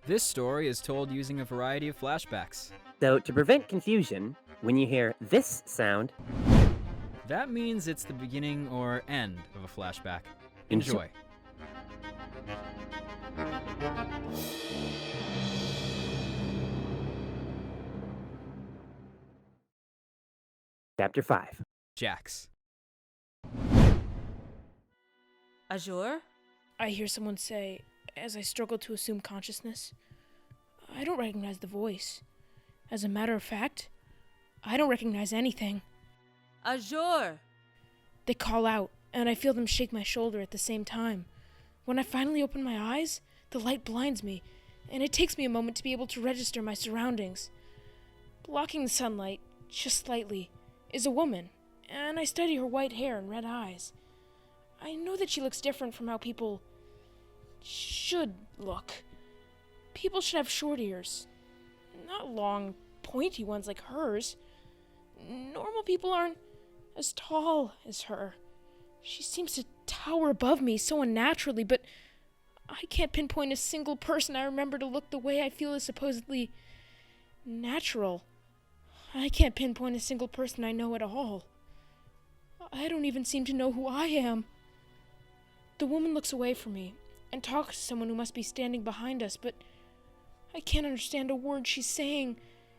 This story is told using a variety of flashbacks. So, to prevent confusion, when you hear this sound, that means it's the beginning or end of a flashback. Enjoy. Chapter 5. Jax. Azure? I hear someone say, as I struggle to assume consciousness. I don't recognize the voice. As a matter of fact, I don't recognize anything. Azure! They call out, and I feel them shake my shoulder at the same time. When I finally open my eyes, the light blinds me, and it takes me a moment to be able to register my surroundings. Blocking the sunlight, just slightly, is a woman, and I study her white hair and red eyes. I know that she looks different from how people should look. People should have short ears, not long, pointy ones like hers. Normal people aren't as tall as her. She seems to tower above me so unnaturally, but I can't pinpoint a single person I remember to look the way I feel is supposedly natural. I can't pinpoint a single person I know at all. I don't even seem to know who I am. The woman looks away from me and talks to someone who must be standing behind us, but I can't understand a word she's saying.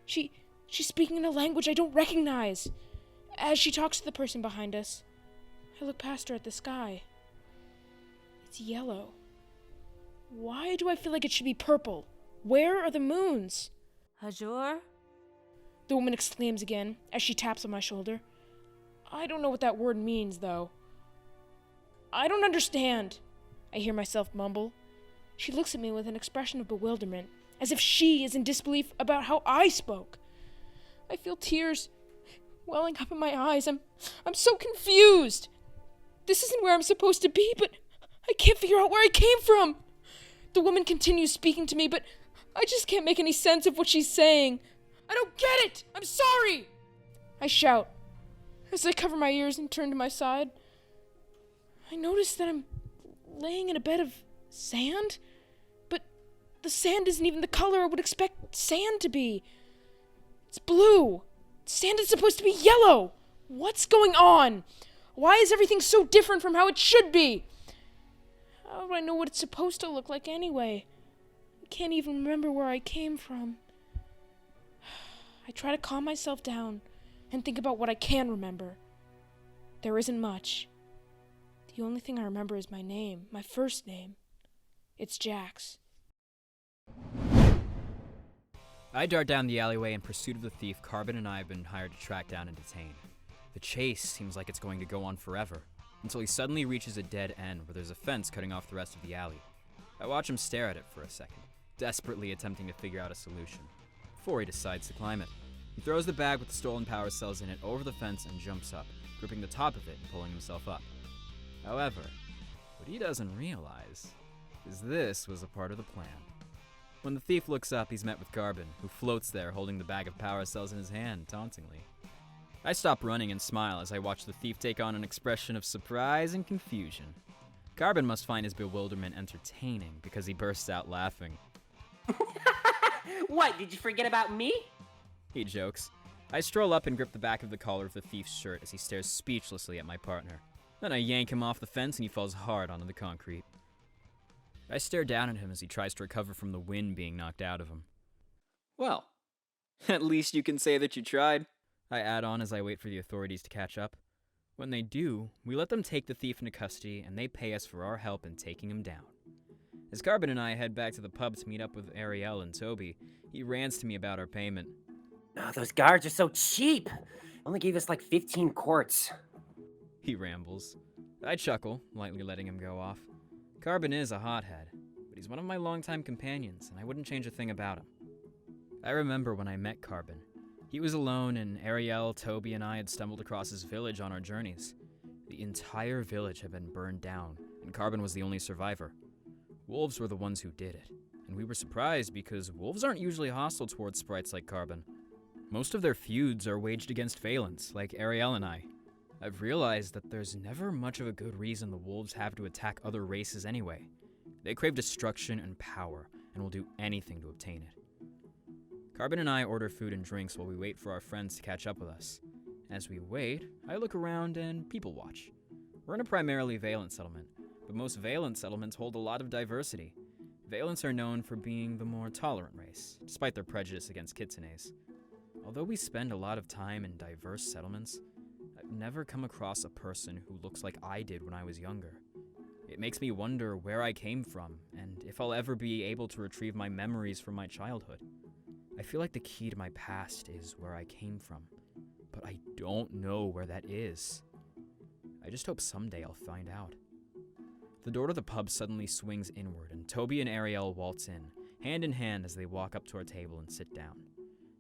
She's speaking in a language I don't recognize. As she talks to the person behind us, I look past her at the sky. It's yellow. Why do I feel like it should be purple? Where are the moons? Azure? The woman exclaims again as she taps on my shoulder. I don't know what that word means, though. I don't understand, I hear myself mumble. She looks at me with an expression of bewilderment, as if she is in disbelief about how I spoke. I feel tears welling up in my eyes. I'm so confused. This isn't where I'm supposed to be, but I can't figure out where I came from. The woman continues speaking to me, but I just can't make any sense of what she's saying. I don't get it! I'm sorry! I shout as I cover my ears and turn to my side. I notice that I'm laying in a bed of sand, but the sand isn't even the color I would expect sand to be. It's blue. Sand is supposed to be yellow. What's going on? Why is everything so different from how it should be? How do I know what it's supposed to look like anyway? I can't even remember where I came from. I try to calm myself down and think about what I can remember. There isn't much. The only thing I remember is my name, my first name. It's Jax. I dart down the alleyway in pursuit of the thief Caarbjon and I have been hired to track down and detain. The chase seems like it's going to go on forever, until he suddenly reaches a dead end where there's a fence cutting off the rest of the alley. I watch him stare at it for a second, desperately attempting to figure out a solution, before he decides to climb it. He throws the bag with the stolen power cells in it over the fence and jumps up, gripping the top of it and pulling himself up. However, what he doesn't realize is this was a part of the plan. When the thief looks up, he's met with Caarbjon, who floats there holding the bag of power cells in his hand, tauntingly. I stop running and smile as I watch the thief take on an expression of surprise and confusion. Caarbjon must find his bewilderment entertaining because he bursts out laughing. What, did you forget about me? He jokes. I stroll up and grip the back of the collar of the thief's shirt as he stares speechlessly at my partner. Then I yank him off the fence and he falls hard onto the concrete. I stare down at him as he tries to recover from the wind being knocked out of him. Well, at least you can say that you tried, I add on as I wait for the authorities to catch up. When they do, we let them take the thief into custody and they pay us for our help in taking him down. As Caarbjon and I head back to the pub to meet up with Arielle and Toobhi, he rants to me about our payment. Oh, those guards are so cheap. Only gave us like 15 quarts. He rambles. I chuckle, lightly letting him go off. Caarbjon is a hothead, but he's one of my longtime companions, and I wouldn't change a thing about him. I remember when I met Caarbjon. He was alone, and Arielle, Toobhi, and I had stumbled across his village on our journeys. The entire village had been burned down, and Caarbjon was the only survivor. Wolves were the ones who did it, and we were surprised because wolves aren't usually hostile towards sprites like Caarbjon. Most of their feuds are waged against Phalans, like Arielle and I. I've realized that there's never much of a good reason the wolves have to attack other races anyway. They crave destruction and power, and will do anything to obtain it. Caarbjon and I order food and drinks while we wait for our friends to catch up with us. As we wait, I look around and people watch. We're in a primarily Valent settlement, but most Valent settlements hold a lot of diversity. Valents are known for being the more tolerant race, despite their prejudice against kitsunes. Although we spend a lot of time in diverse settlements, I've never come across a person who looks like I did when I was younger. It makes me wonder where I came from, and if I'll ever be able to retrieve my memories from my childhood. I feel like the key to my past is where I came from, but I don't know where that is. I just hope someday I'll find out. The door to the pub suddenly swings inward, and Toobhi and Arielle waltz in hand as they walk up to our table and sit down.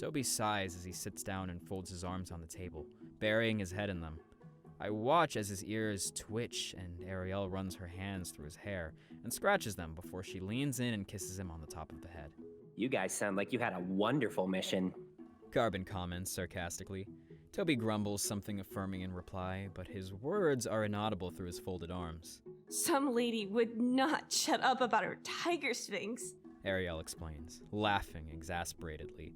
Toobhi sighs as he sits down and folds his arms on the table, burying his head in them. I watch as his ears twitch and Arielle runs her hands through his hair and scratches them before she leans in and kisses him on the top of the head. You guys sound like you had a wonderful mission. Caarbjon comments sarcastically. Toobhi grumbles something affirming in reply, but his words are inaudible through his folded arms. Some lady would not shut up about her tiger sphinx. Arielle explains, laughing exasperatedly.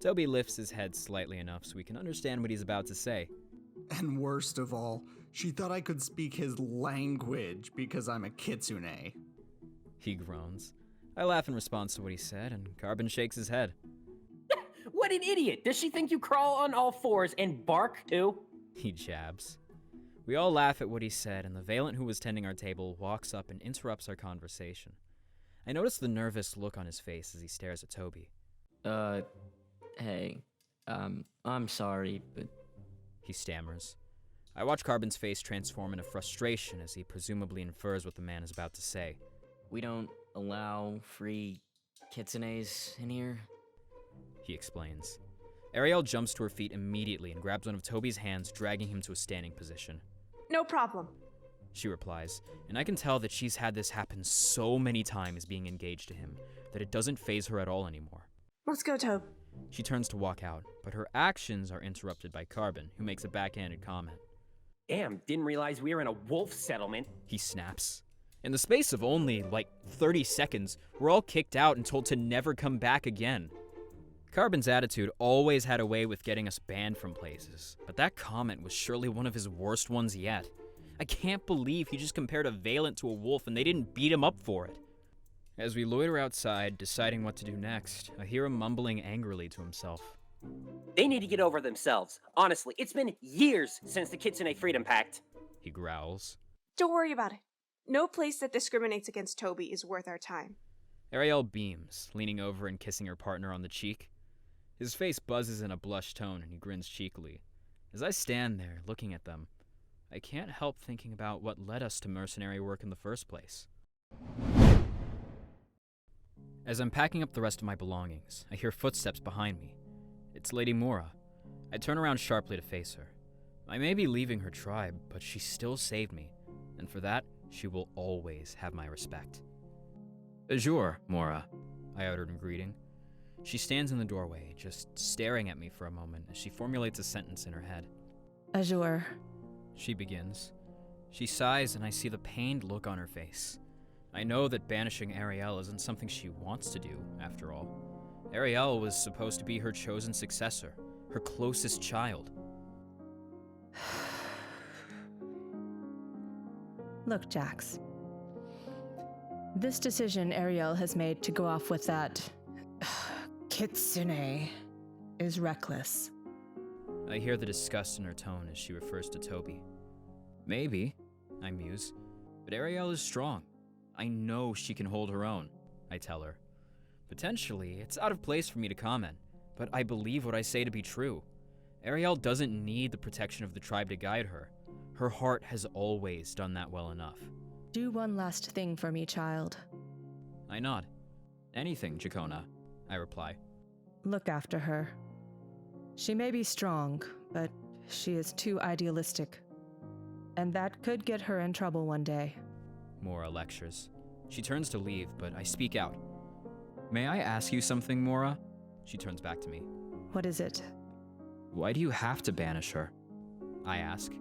Toobhi lifts his head slightly enough so we can understand what he's about to say. And worst of all, she thought I could speak his language because I'm a kitsune. He groans. I laugh in response to what he said, and Caarbjon shakes his head. What an idiot! Does she think you crawl on all fours and bark too? He jabs. We all laugh at what he said, and the Valent who was tending our table walks up and interrupts our conversation. I notice the nervous look on his face as he stares at Toobhi. Hey, I'm sorry, but... He stammers. I watch Caarbjon's face transform into frustration as he presumably infers what the man is about to say. We don't allow free kitsunes in here? He explains. Arielle jumps to her feet immediately and grabs one of Toobhi's hands, dragging him to a standing position. No problem. She replies, and I can tell that she's had this happen so many times being engaged to him that it doesn't faze her at all anymore. Let's go, Tobe. She turns to walk out, but her actions are interrupted by Caarbjon, who makes a backhanded comment. Damn, didn't realize we were in a wolf settlement. He snaps. In the space of only, 30 seconds, we're all kicked out and told to never come back again. Caarbjon's attitude always had a way with getting us banned from places, but that comment was surely one of his worst ones yet. I can't believe he just compared a Valent to a wolf and they didn't beat him up for it. As we loiter outside, deciding what to do next, I hear him mumbling angrily to himself. They need to get over themselves. Honestly, it's been years since the Kitsune Freedom Pact. He growls. Don't worry about it. No place that discriminates against Toobhi is worth our time. Arielle beams, leaning over and kissing her partner on the cheek. His face buzzes in a blush tone and he grins cheekily. As I stand there, looking at them, I can't help thinking about what led us to mercenary work in the first place. As I'm packing up the rest of my belongings, I hear footsteps behind me. It's Lady Moorha. I turn around sharply to face her. I may be leaving her tribe, but she still saved me, and for that, she will always have my respect. Bonjour, Moorha, I uttered in greeting. She stands in the doorway, just staring at me for a moment as she formulates a sentence in her head. Azure. She begins. She sighs and I see the pained look on her face. I know that banishing Arielle isn't something she wants to do, after all. Arielle was supposed to be her chosen successor, her closest child. Look, Jax. This decision Arielle has made to go off with that kitsune is reckless. I hear the disgust in her tone as she refers to Toobhi. Maybe, I muse, but Arielle is strong. I know she can hold her own, I tell her. Potentially, it's out of place for me to comment, but I believe what I say to be true. Arielle doesn't need the protection of the tribe to guide her. Her heart has always done that well enough. Do one last thing for me, child. I nod. Anything, Jacona, I reply. Look after her. She may be strong, but she is too idealistic. And that could get her in trouble one day. Moorha lectures. She turns to leave, but I speak out. May I ask you something, Moorha? She turns back to me. What is it? Why do you have to banish her? I ask.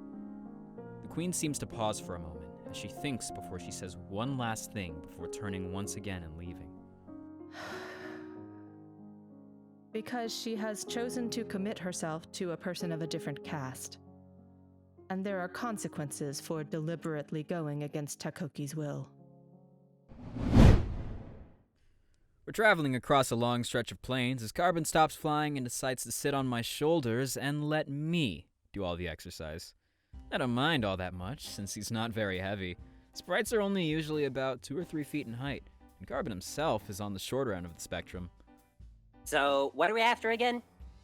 The queen seems to pause for a moment, as she thinks before she says one last thing before turning once again and leaving. Because she has chosen to commit herself to a person of a different caste. And there are consequences for deliberately going against Takoki's will. We're traveling across a long stretch of plains as Caarbjon stops flying and decides to sit on my shoulders and let me do all the exercise. I don't mind all that much, since he's not very heavy. Sprites are only usually about 2 or 3 feet in height, and Caarbjon himself is on the shorter end of the spectrum. So, what are we after again?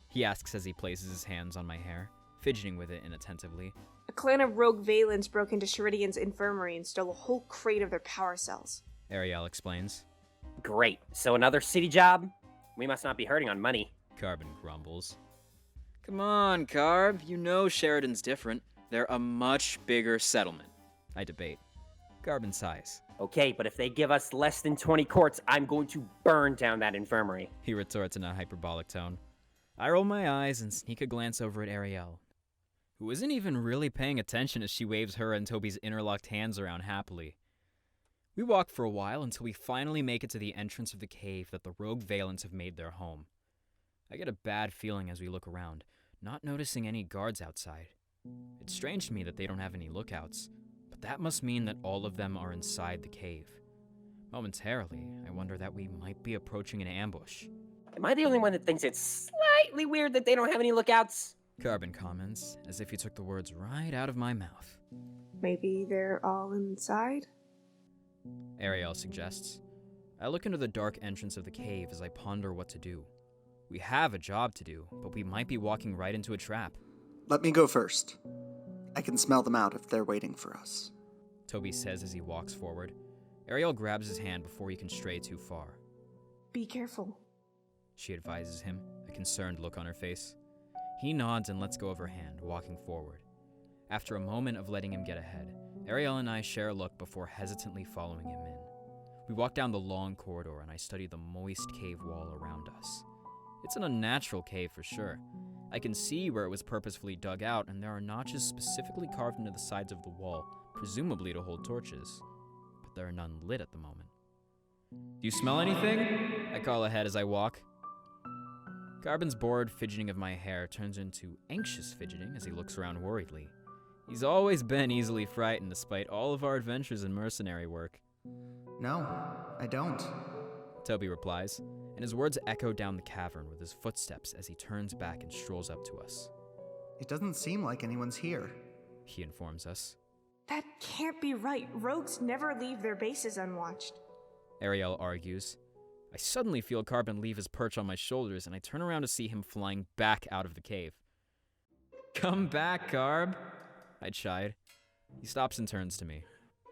He asks as he places his hands on my hair, fidgeting with it inattentively. A clan of rogue Valens broke into Sheridian's infirmary and stole a whole crate of their power cells. Arielle explains. Great. So another city job? We must not be hurting on money. Caarbjon grumbles. Come on, Carb. You know Sheridan's different. They're a much bigger settlement. I debate. Caarbjon sighs. Okay, but if they give us less than 20 quartz, I'm going to burn down that infirmary. He retorts in a hyperbolic tone. I roll my eyes and sneak a glance over at Arielle, who isn't even really paying attention as she waves her and Toby's interlocked hands around happily. We walk for a while until we finally make it to the entrance of the cave that the rogue Valens have made their home. I get a bad feeling as we look around, not noticing any guards outside. It's strange to me that they don't have any lookouts, but that must mean that all of them are inside the cave. Momentarily, I wonder that we might be approaching an ambush. Am I the only one that thinks it's slightly weird that they don't have any lookouts? Caarbjon comments, as if he took the words right out of my mouth. Maybe they're all inside? Arielle suggests. I look into the dark entrance of the cave as I ponder what to do. We have a job to do, but we might be walking right into a trap. Let me go first. I can smell them out if they're waiting for us. Toby says as he walks forward. Arielle grabs his hand before he can stray too far. Be careful. She advises him, a concerned look on her face. He nods and lets go of her hand, walking forward. After a moment of letting him get ahead, Arielle and I share a look before hesitantly following him in. We walk down the long corridor and I study the moist cave wall around us. It's an unnatural cave for sure. I can see where it was purposefully dug out, and there are notches specifically carved into the sides of the wall, presumably to hold torches. But there are none lit at the moment. Do you smell anything? I call ahead as I walk. Caarbjon's bored fidgeting of my hair turns into anxious fidgeting as he looks around worriedly. He's always been easily frightened despite all of our adventures in mercenary work. No, I don't. Toby replies, and his words echo down the cavern with his footsteps as he turns back and strolls up to us. It doesn't seem like anyone's here. He informs us. That can't be right. Rogues never leave their bases unwatched. Arielle argues. I suddenly feel Caarbjon leave his perch on my shoulders, and I turn around to see him flying back out of the cave. Come back, Carb, I chide. He stops and turns to me.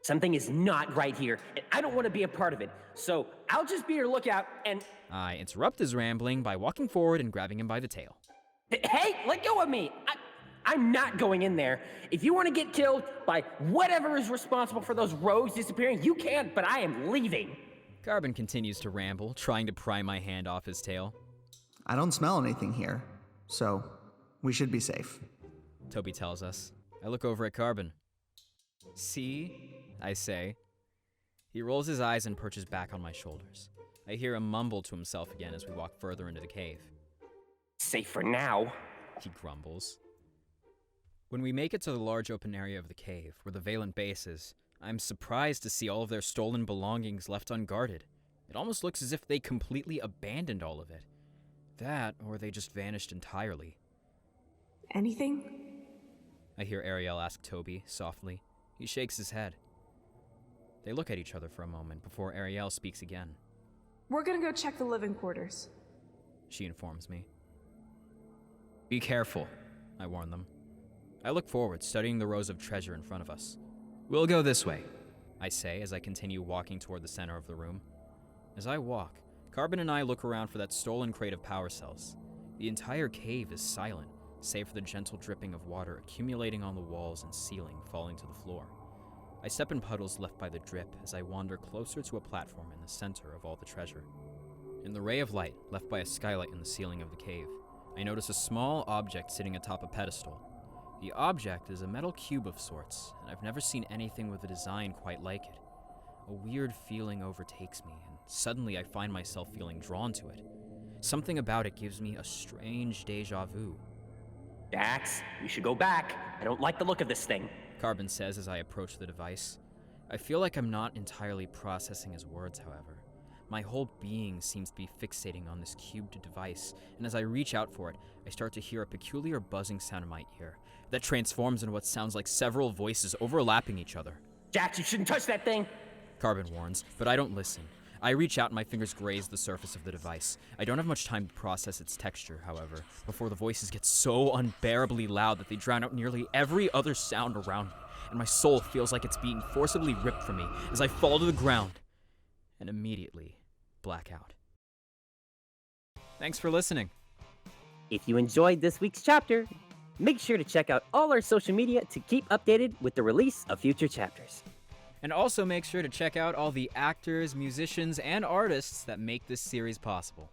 Something is not right here, and I don't want to be a part of it. So I'll just be your lookout and... I interrupt his rambling by walking forward and grabbing him by the tail. Hey, let go of me! I'm not going in there. If you want to get killed by whatever is responsible for those rogues disappearing, you can, but I am leaving. Caarbjon continues to ramble, trying to pry my hand off his tail. I don't smell anything here, so we should be safe. Toby tells us. I look over at Caarbjon. See? I say. He rolls his eyes and perches back on my shoulders. I hear him mumble to himself again as we walk further into the cave. Safe for now, he grumbles. When we make it to the large open area of the cave, where the Valent base is, I'm surprised to see all of their stolen belongings left unguarded. It almost looks as if they completely abandoned all of it. That, or they just vanished entirely. Anything? I hear Arielle ask Toby, softly. He shakes his head. They look at each other for a moment before Arielle speaks again. We're gonna go check the living quarters. She informs me. Be careful, I warn them. I look forward, studying the rows of treasure in front of us. We'll go this way, I say as I continue walking toward the center of the room. As I walk, Caarbjon and I look around for that stolen crate of power cells. The entire cave is silent, save for the gentle dripping of water accumulating on the walls and ceiling, falling to the floor. I step in puddles left by the drip as I wander closer to a platform in the center of all the treasure. In the ray of light left by a skylight in the ceiling of the cave, I notice a small object sitting atop a pedestal. The object is a metal cube of sorts, and I've never seen anything with a design quite like it. A weird feeling overtakes me, and Suddenly, I find myself feeling drawn to it. Something about it gives me a strange deja vu. Dax, you should go back. I don't like the look of this thing. Caarbjon says as I approach the device. I feel like I'm not entirely processing his words, however. My whole being seems to be fixating on this cubed device, and as I reach out for it, I start to hear a peculiar buzzing sound in my ear that transforms into what sounds like several voices overlapping each other. Dax, you shouldn't touch that thing. Caarbjon warns, but I don't listen. I reach out and my fingers graze the surface of the device. I don't have much time to process its texture, however, before the voices get so unbearably loud that they drown out nearly every other sound around me, and my soul feels like it's being forcibly ripped from me as I fall to the ground and immediately black out. Thanks for listening. If you enjoyed this week's chapter, make sure to check out all our social media to keep updated with the release of future chapters. And also make sure to check out all the actors, musicians, and artists that make this series possible.